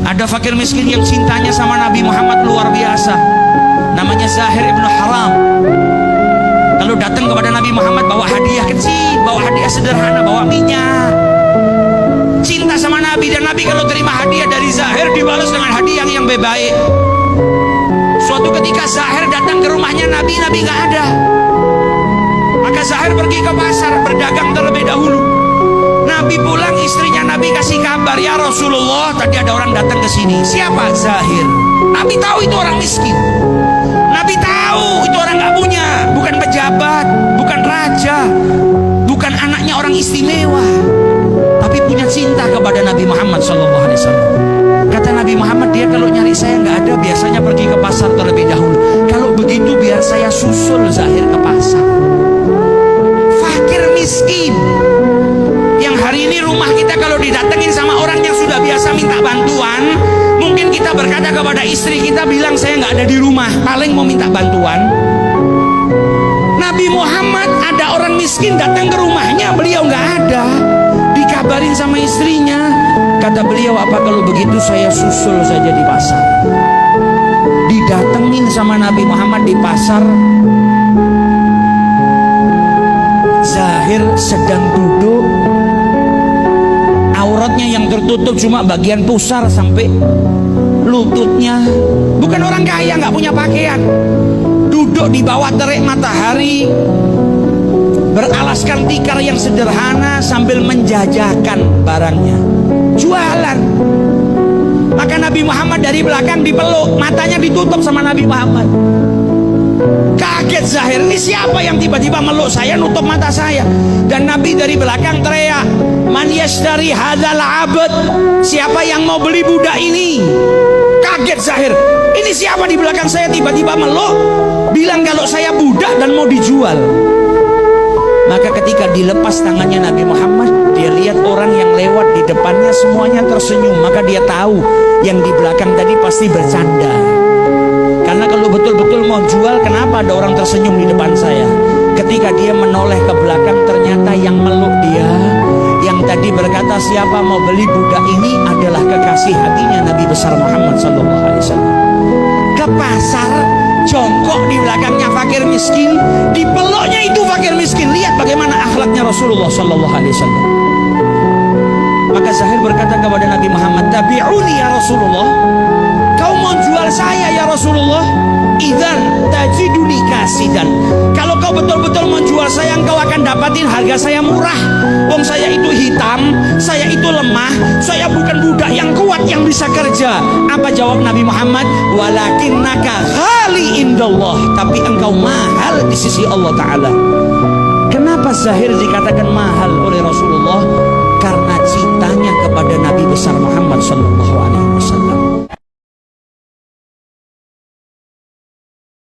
Ada fakir miskin yang cintanya sama Nabi Muhammad luar biasa, namanya Zahir ibnu Haram. Kalau datang kepada Nabi Muhammad bawa hadiah kecil, bawa hadiah sederhana, bawa minyak. Cinta sama Nabi, dan Nabi kalau terima hadiah dari Zahir dibalas dengan hadiah yang baik. Suatu ketika Zahir datang ke rumahnya Nabi, Nabi nggak ada. Maka Zahir pergi ke pasar berdagang terlebih dahulu. Nabi pulang, istrinya Nabi kasih kabar, ya Rasulullah, tadi ada orang datang ke sini. Siapa? Zahir. Nabi tahu itu orang miskin. Nabi tahu itu orang nggak punya, bukan pejabat, bukan raja, bukan anaknya orang istimewa, tapi punya cinta kepada Nabi Muhammad SAW. Kata Nabi Muhammad, dia kalau nyari saya nggak ada, biasanya pergi ke pasar terlebih dahulu. Kalau begitu biar saya susul Zahir ke pasar. Fakir miskin yang hari ini rumah kita kalau didatengin sama orang yang sudah biasa minta bantuan, mungkin kita berkata kepada istri kita, bilang saya nggak ada di rumah, paling mau minta bantuan. Nabi Muhammad ada orang miskin datang ke rumahnya, beliau nggak ada, dikabarin sama istrinya. Kata beliau, apa kalau begitu saya susul saja di pasar. Didatengin sama Nabi Muhammad di pasar. Zahir sedang duduk, auratnya yang tertutup cuma bagian pusar sampai lututnya. Bukan orang kaya, nggak punya pakaian. Duduk di bawah terik matahari, beralaskan tikar yang sederhana sambil menjajakan barangnya, jualan. Maka Nabi Muhammad dari belakang dipeluk, matanya ditutup sama Nabi Muhammad. Kaget Zahir, ini siapa yang tiba-tiba meluk saya, nutup mata saya? Dan Nabi dari belakang teriak, man yashtari hadzal abd, siapa yang mau beli budak ini? Kaget Zahir, ini siapa di belakang saya tiba-tiba meluk, bilang kalau saya budak dan mau dijual. Maka ketika dilepas tangannya Nabi Muhammad, dia lihat orang yang lewat di depannya semuanya tersenyum. Maka dia tahu yang di belakang tadi pasti bercanda. Karena kalau betul-betul mau jual, kenapa ada orang tersenyum di depan saya? Ketika dia menoleh ke belakang, ternyata yang meluk dia, yang tadi berkata siapa mau beli budak ini, adalah kekasih hatinya Nabi besar Muhammad SAW. Ke pasar, jongkok di belakangnya fakir miskin, dipeluknya itu fakir miskin. Lihat bagaimana akhlaknya Rasulullah SAW. Maka Zahir berkata kepada Nabi Muhammad, tabi'uni ya Rasulullah, kau mau jual saya ya Rasulullah? Idzan tajiduni kasidan, kalau kau betul-betul mau jual saya, engkau akan dapatin harga saya murah. Wong saya itu hitam, saya itu lemah, saya bukan budak yang kuat yang bisa kerja. Apa jawab Nabi Muhammad? Walakinnaka ghali indallah, tapi engkau mahal di sisi Allah Ta'ala. Kenapa Zahir dikatakan mahal oleh Rasulullah? Karena cintanya kepada Nabi besar Muhammad SAW.